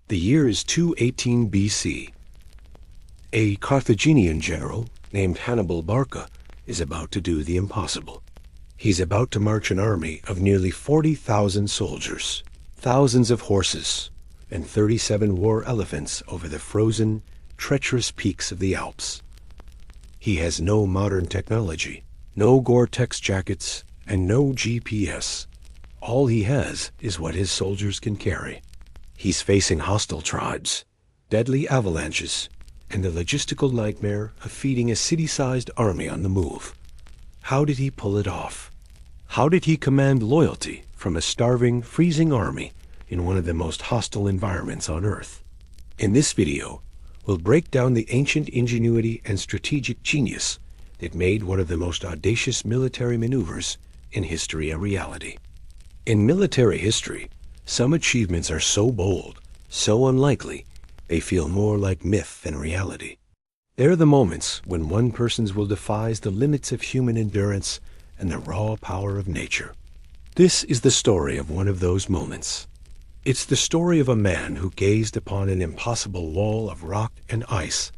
The year is 218 BC. A Carthaginian general named Hannibal Barca is about to do the impossible. He's about to march an army of nearly 40,000 soldiers, thousands of horses, and 37 war elephants over the frozen, treacherous peaks of the Alps. He has no modern technology, no Gore-Tex jackets, and no GPS. All he has is what his soldiers can carry. He's facing hostile tribes, deadly avalanches, and the logistical nightmare of feeding a city-sized army on the move. How did he pull it off? How did he command loyalty from a starving, freezing army in one of the most hostile environments on Earth? In this video, we'll break down the ancient ingenuity and strategic genius that made one of the most audacious military maneuvers in history a reality. In military history, some achievements are so bold, so unlikely, they feel more like myth than reality. They're the moments when one person's will defies the limits of human endurance and the raw power of nature. This is the story of one of those moments. It's the story of a man who gazed upon an impossible wall of rock and ice,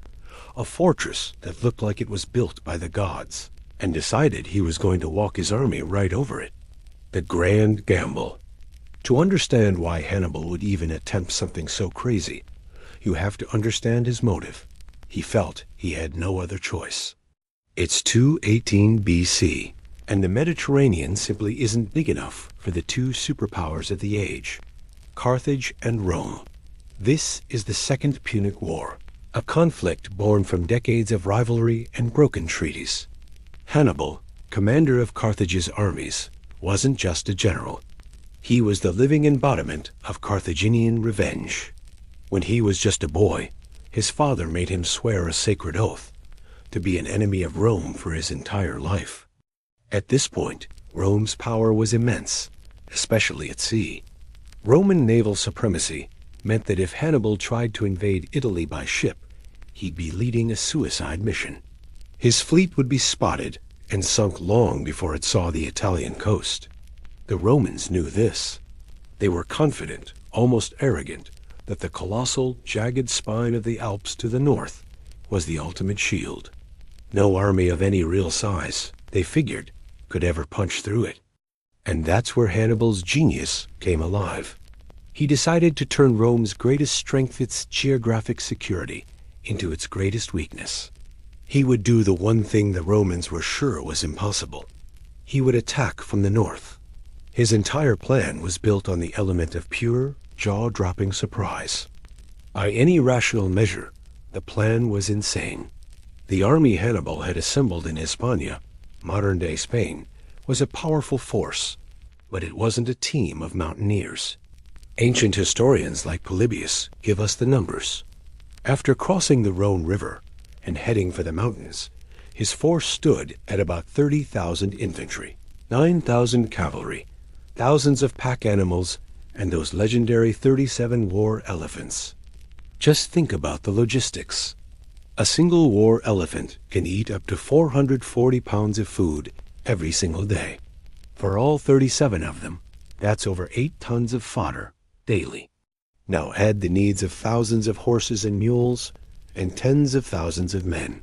a fortress that looked like it was built by the gods, and decided he was going to walk his army right over it. The grand gamble. To understand why Hannibal would even attempt something so crazy, you have to understand his motive. He felt he had no other choice. It's 218 BC, and the Mediterranean simply isn't big enough for the two superpowers of the age, Carthage and Rome. This is the Second Punic War, a conflict born from decades of rivalry and broken treaties. Hannibal, commander of Carthage's armies, wasn't just a general. He was the living embodiment of Carthaginian revenge. When he was just a boy, his father made him swear a sacred oath to be an enemy of Rome for his entire life. At this point, Rome's power was immense, especially at sea. Roman naval supremacy meant that if Hannibal tried to invade Italy by ship, he'd be leading a suicide mission. His fleet would be spotted and sunk long before it saw the Italian coast. The Romans knew this. They were confident, almost arrogant, that the colossal, jagged spine of the Alps to the north was the ultimate shield. No army of any real size, they figured, could ever punch through it. And that's where Hannibal's genius came alive. He decided to turn Rome's greatest strength, its geographic security, into its greatest weakness. He would do the one thing the Romans were sure was impossible. He would attack from the north. His entire plan was built on the element of pure, jaw-dropping surprise. By any rational measure, the plan was insane. The army Hannibal had assembled in Hispania, modern-day Spain, was a powerful force, but it wasn't a team of mountaineers. Ancient historians like Polybius give us the numbers. After crossing the Rhone River and heading for the mountains, his force stood at about 30,000 infantry, 9,000 cavalry, thousands of pack animals, and those legendary 37 war elephants. Just think about the logistics. A single war elephant can eat up to 440 pounds of food every single day. For all 37 of them, that's over 8 tons of fodder daily. Now add the needs of thousands of horses and mules and tens of thousands of men.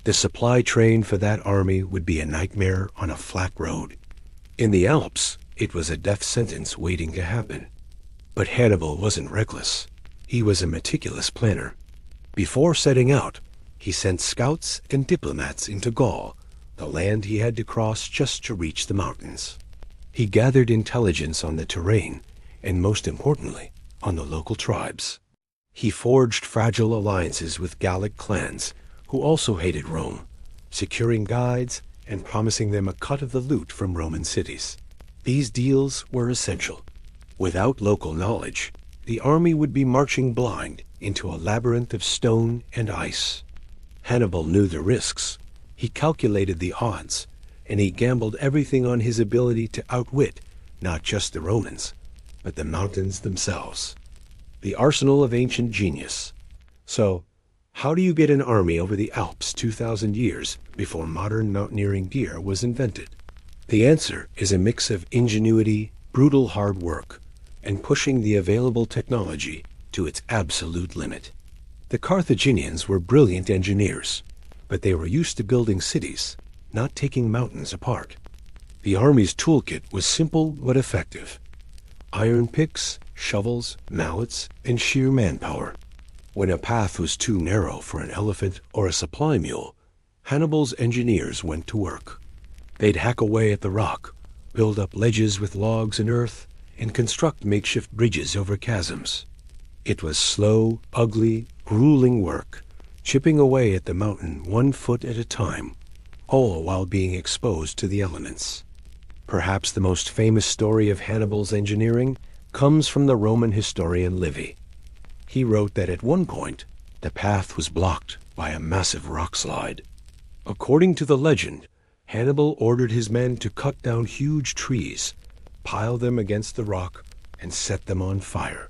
The supply train for that army would be a nightmare on a flat road. In the Alps, it was a death sentence waiting to happen. But Hannibal wasn't reckless. He was a meticulous planner. Before setting out, he sent scouts and diplomats into Gaul, the land he had to cross just to reach the mountains. He gathered intelligence on the terrain, and most importantly, on the local tribes. He forged fragile alliances with Gallic clans, who also hated Rome, securing guides and promising them a cut of the loot from Roman cities. These deals were essential. Without local knowledge, the army would be marching blind into a labyrinth of stone and ice. Hannibal knew the risks. He calculated the odds, and he gambled everything on his ability to outwit not just the Romans, but the mountains themselves. The arsenal of ancient genius. So, how do you get an army over the Alps 2,000 years before modern mountaineering gear was invented? The answer is a mix of ingenuity, brutal hard work, and pushing the available technology to its absolute limit. The Carthaginians were brilliant engineers, but they were used to building cities, not taking mountains apart. The army's toolkit was simple but effective. Iron picks, shovels, mallets, and sheer manpower. When a path was too narrow for an elephant or a supply mule, Hannibal's engineers went to work. They'd hack away at the rock, build up ledges with logs and earth, and construct makeshift bridges over chasms. It was slow, ugly, grueling work, chipping away at the mountain 1 foot at a time, all while being exposed to the elements. Perhaps the most famous story of Hannibal's engineering comes from the Roman historian Livy. He wrote that at one point, the path was blocked by a massive rock slide. According to the legend, Hannibal ordered his men to cut down huge trees, pile them against the rock, and set them on fire.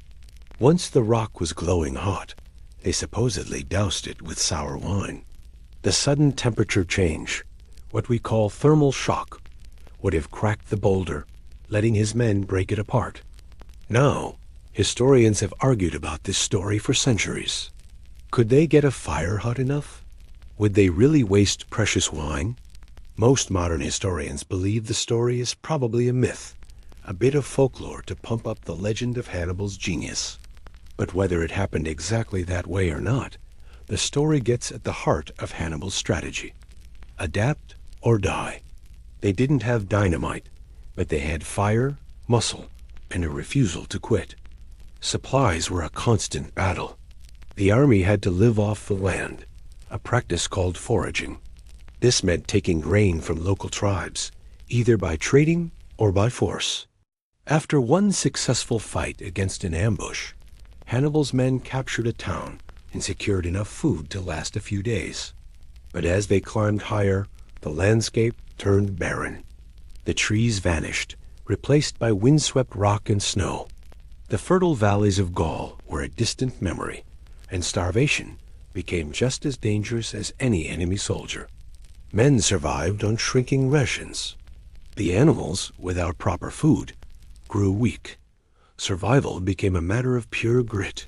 Once the rock was glowing hot, they supposedly doused it with sour wine. The sudden temperature change, what we call thermal shock, would have cracked the boulder, letting his men break it apart. Now, historians have argued about this story for centuries. Could they get a fire hot enough? Would they really waste precious wine? Most modern historians believe the story is probably a myth, a bit of folklore to pump up the legend of Hannibal's genius. But whether it happened exactly that way or not, the story gets at the heart of Hannibal's strategy. Adapt or die. They didn't have dynamite, but they had fire, muscle, and a refusal to quit. Supplies were a constant battle. The army had to live off the land, a practice called foraging. This meant taking grain from local tribes, either by trading or by force. After one successful fight against an ambush, Hannibal's men captured a town and secured enough food to last a few days. But as they climbed higher, the landscape turned barren. The trees vanished, replaced by windswept rock and snow. The fertile valleys of Gaul were a distant memory, and starvation became just as dangerous as any enemy soldier. Men survived on shrinking rations. The animals, without proper food, grew weak. Survival became a matter of pure grit.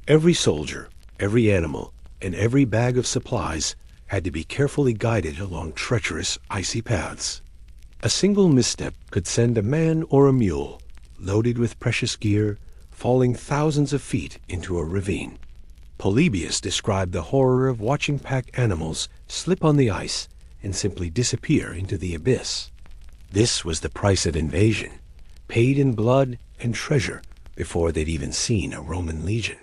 Every soldier, every animal, and every bag of supplies had to be carefully guided along treacherous, icy paths. A single misstep could send a man or a mule, loaded with precious gear, falling thousands of feet into a ravine. Polybius described the horror of watching pack animals slip on the ice and simply disappear into the abyss. This was the price of invasion, paid in blood and treasure before they'd even seen a Roman legion.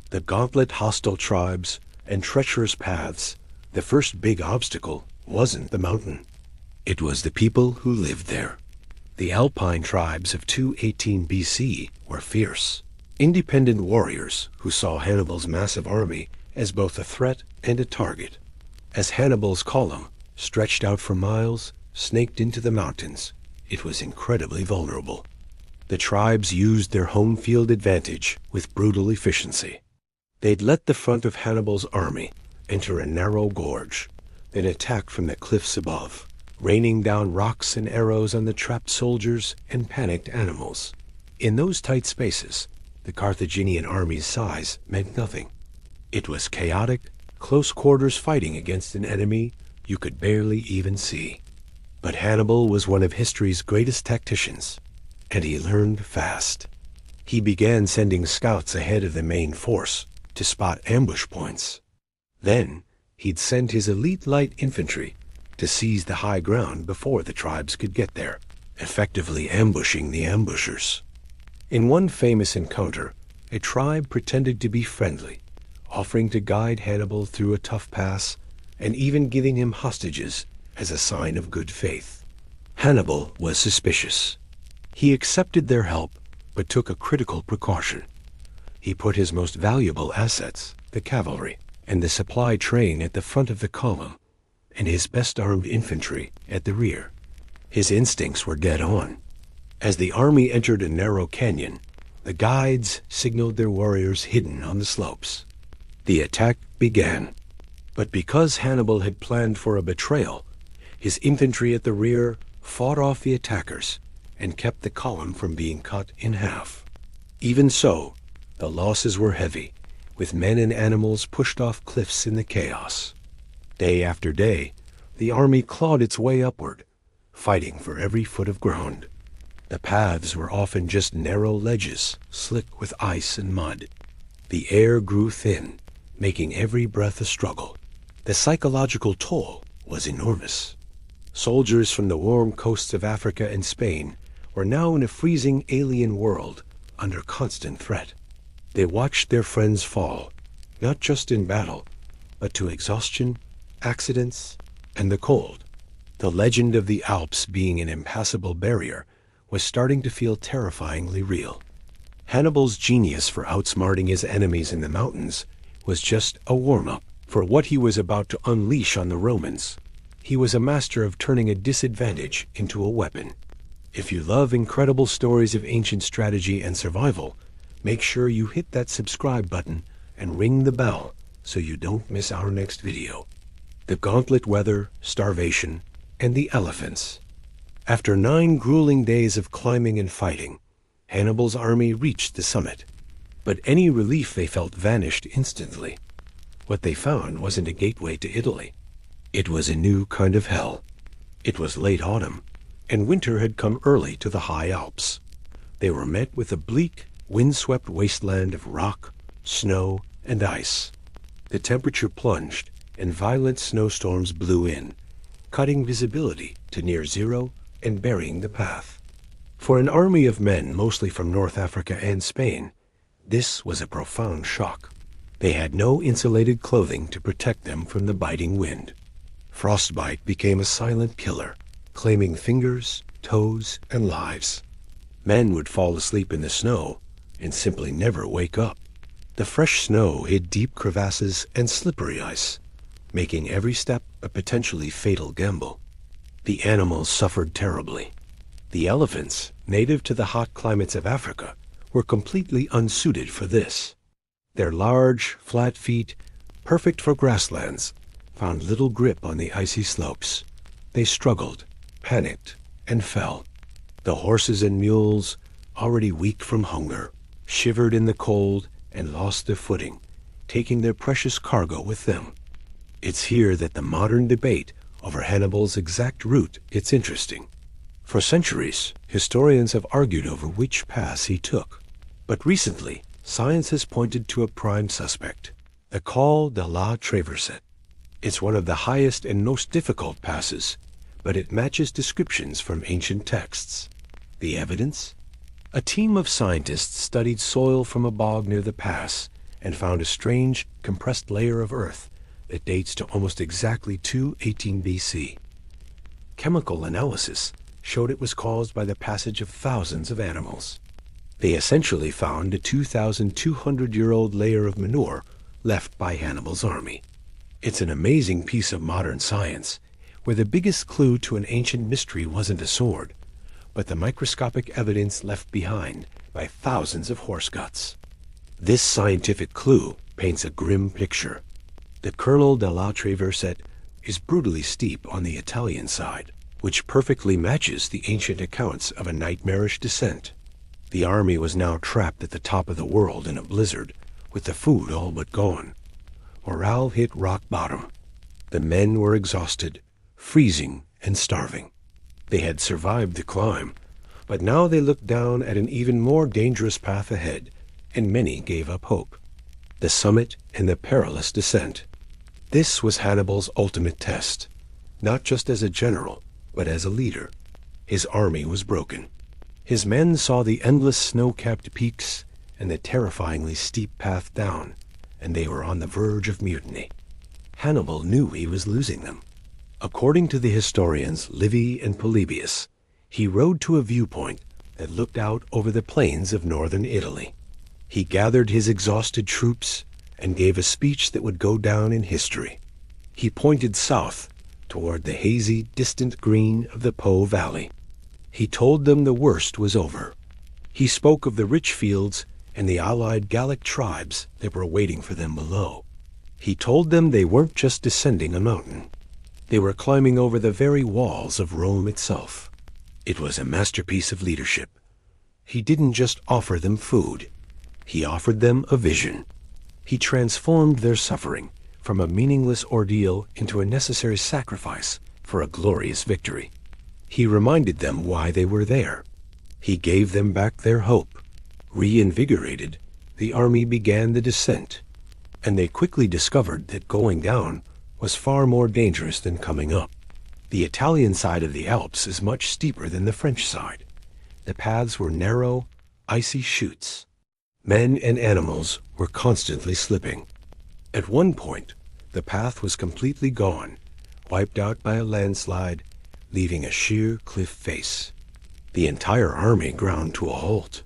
The gauntlet hostile tribes and treacherous paths, the first big obstacle wasn't the mountain. It was the people who lived there. The Alpine tribes of 218 BC were fierce, independent warriors who saw Hannibal's massive army as both a threat and a target. As Hannibal's column stretched out for miles, snaked into the mountains, it was incredibly vulnerable. The tribes used their home field advantage with brutal efficiency. They'd let the front of Hannibal's army enter a narrow gorge, then attack from the cliffs above, raining down rocks and arrows on the trapped soldiers and panicked animals. In those tight spaces, the Carthaginian army's size meant nothing. It was chaotic, close-quarters fighting against an enemy you could barely even see. But Hannibal was one of history's greatest tacticians, and he learned fast. He began sending scouts ahead of the main force to spot ambush points. Then he'd send his elite light infantry to seize the high ground before the tribes could get there, effectively ambushing the ambushers. In one famous encounter, a tribe pretended to be friendly, offering to guide Hannibal through a tough pass and even giving him hostages as a sign of good faith. Hannibal was suspicious. He accepted their help, but took a critical precaution. He put his most valuable assets, the cavalry, and the supply train at the front of the column, and his best-armed infantry at the rear. His instincts were dead on. As the army entered a narrow canyon, the guides signaled their warriors hidden on the slopes. The attack began. But because Hannibal had planned for a betrayal, his infantry at the rear fought off the attackers and kept the column from being cut in half. Even so, The losses were heavy, with men and animals pushed off cliffs in the chaos. Day after day, the army clawed its way upward, fighting for every foot of ground. The paths were often just narrow ledges, slick with ice and mud. The air grew thin, making every breath a struggle. The psychological toll was enormous. Soldiers from the warm coasts of Africa and Spain were now in a freezing alien world under constant threat. They watched their friends fall, not just in battle, but to exhaustion, accidents, and the cold. The legend of the Alps being an impassable barrier was starting to feel terrifyingly real. Hannibal's genius for outsmarting his enemies in the mountains was just a warm-up for what he was about to unleash on the Romans. He was a master of turning a disadvantage into a weapon. If you love incredible stories of ancient strategy and survival, make sure you hit that subscribe button and ring the bell so you don't miss our next video. The gauntlet weather, starvation, and the elephants. After 9 grueling days of climbing and fighting, Hannibal's army reached the summit. But any relief they felt vanished instantly. What they found wasn't a gateway to Italy. It was a new kind of hell. It was late autumn, and winter had come early to the high Alps. They were met with a bleak, windswept wasteland of rock, snow, and ice. The temperature plunged, and violent snowstorms blew in, cutting visibility to near zero and burying the path. For an army of men mostly from North Africa and Spain, this was a profound shock. They had no insulated clothing to protect them from the biting wind. Frostbite became a silent killer, claiming fingers, toes, and lives. Men would fall asleep in the snow and simply never wake up. The fresh snow hid deep crevasses and slippery ice, making every step a potentially fatal gamble. The animals suffered terribly. The elephants, native to the hot climates of Africa, were completely unsuited for this. Their large, flat feet, perfect for grasslands, found little grip on the icy slopes. They struggled, panicked, and fell. The horses and mules, already weak from hunger, shivered in the cold and lost their footing, taking their precious cargo with them. It's here that the modern debate over Hannibal's exact route gets interesting. For centuries, historians have argued over which pass he took. But recently, science has pointed to a prime suspect, the Col de la Traversette. It's one of the highest and most difficult passes, but it matches descriptions from ancient texts. The evidence? A team of scientists studied soil from a bog near the pass and found a strange, compressed layer of earth that dates to almost exactly 218 BC. Chemical analysis showed it was caused by the passage of thousands of animals. They essentially found a 2,200-year-old layer of manure left by Hannibal's army. It's an amazing piece of modern science, where the biggest clue to an ancient mystery wasn't a sword, but the microscopic evidence left behind by thousands of horse guts. This scientific clue paints a grim picture. The Col de la Traversette is brutally steep on the Italian side, which perfectly matches the ancient accounts of a nightmarish descent. The army was now trapped at the top of the world in a blizzard, with the food all but gone. Morale hit rock bottom. The men were exhausted, freezing and starving. They had survived the climb, but now they looked down at an even more dangerous path ahead, and many gave up hope. The summit and the perilous descent. This was Hannibal's ultimate test, not just as a general, but as a leader. His army was broken. His men saw the endless snow-capped peaks and the terrifyingly steep path down, and they were on the verge of mutiny. Hannibal knew he was losing them. According to the historians Livy and Polybius, he rode to a viewpoint that looked out over the plains of northern Italy. He gathered his exhausted troops and gave a speech that would go down in history. He pointed south toward the hazy, distant green of the Po Valley. He told them the worst was over. He spoke of the rich fields and the allied Gallic tribes that were waiting for them below. He told them they weren't just descending a mountain. They were climbing over the very walls of Rome itself. It was a masterpiece of leadership. He didn't just offer them food. He offered them a vision. He transformed their suffering from a meaningless ordeal into a necessary sacrifice for a glorious victory. He reminded them why they were there. He gave them back their hope. Reinvigorated, the army began the descent, and they quickly discovered that going down was far more dangerous than coming up. The Italian side of the Alps is much steeper than the French side. The paths were narrow, icy chutes. Men and animals were constantly slipping. At one point, the path was completely gone, wiped out by a landslide, leaving a sheer cliff face. The entire army ground to a halt.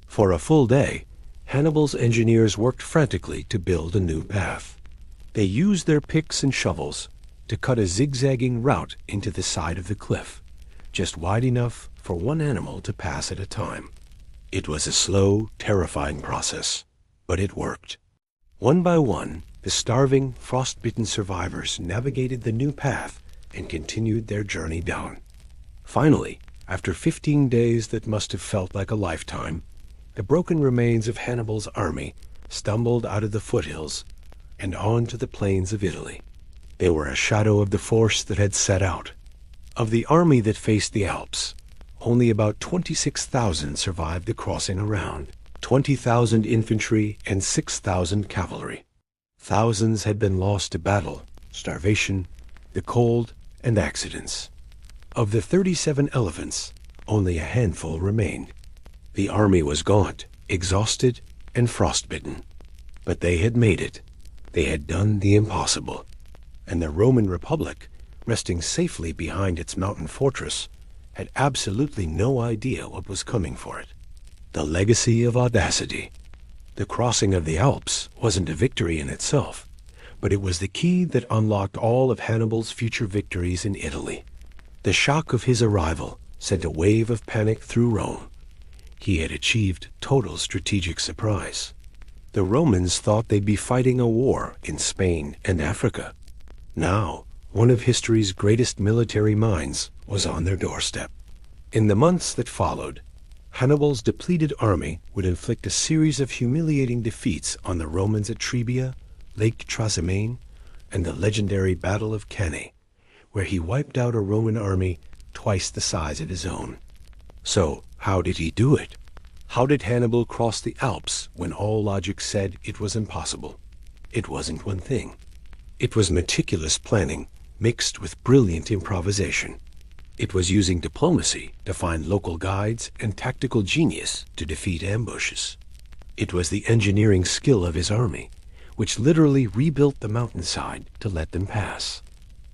For a full day, Hannibal's engineers worked frantically to build a new path. They used their picks and shovels to cut a zigzagging route into the side of the cliff, just wide enough for one animal to pass at a time. It was a slow, terrifying process, but it worked. One by one, the starving, frost-bitten survivors navigated the new path and continued their journey down. Finally, after 15 days that must have felt like a lifetime, the broken remains of Hannibal's army stumbled out of the foothills and onto the plains of Italy. They were a shadow of the force that had set out. Of the army that faced the Alps, only about 26,000 survived the crossing around, 20,000 infantry and 6,000 cavalry. Thousands had been lost to battle, starvation, the cold, and accidents. Of the 37 elephants, only a handful remained. The army was gaunt, exhausted, and frostbitten. But they had made it. They had done the impossible. And the Roman Republic, resting safely behind its mountain fortress, had absolutely no idea what was coming for it. The legacy of audacity. The crossing of the Alps wasn't a victory in itself, but it was the key that unlocked all of Hannibal's future victories in Italy. The shock of his arrival sent a wave of panic through Rome. He had achieved total strategic surprise. The Romans thought they'd be fighting a war in Spain and Africa. Now, one of history's greatest military minds was on their doorstep. In the months that followed, Hannibal's depleted army would inflict a series of humiliating defeats on the Romans at Trebia, Lake Trasimene, and the legendary Battle of Cannae, where he wiped out a Roman army twice the size of his own. So, how did he do it? How did Hannibal cross the Alps when all logic said it was impossible? It wasn't one thing. It was meticulous planning mixed with brilliant improvisation. It was using diplomacy to find local guides and tactical genius to defeat ambushes. It was the engineering skill of his army, which literally rebuilt the mountainside to let them pass.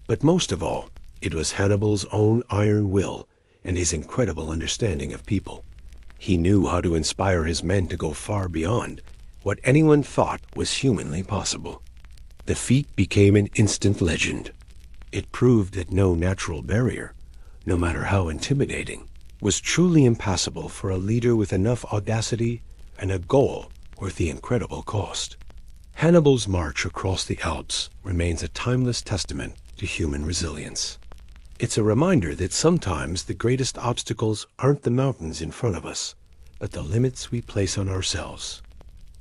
But most of all, it was Hannibal's own iron will and his incredible understanding of people. He knew how to inspire his men to go far beyond what anyone thought was humanly possible. The feat became an instant legend. It proved that no natural barrier, no matter how intimidating, was truly impassable for a leader with enough audacity and a goal worth the incredible cost. Hannibal's march across the Alps remains a timeless testament to human resilience. It's a reminder that sometimes the greatest obstacles aren't the mountains in front of us, but the limits we place on ourselves.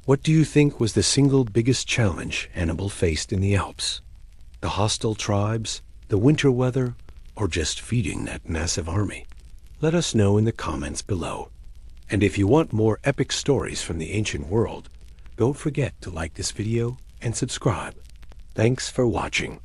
What do you think was the single biggest challenge Hannibal faced in the Alps? The hostile tribes, the winter weather, or just feeding that massive army? Let us know in the comments below. And if you want more epic stories from the ancient world, don't forget to like this video and subscribe. Thanks for watching.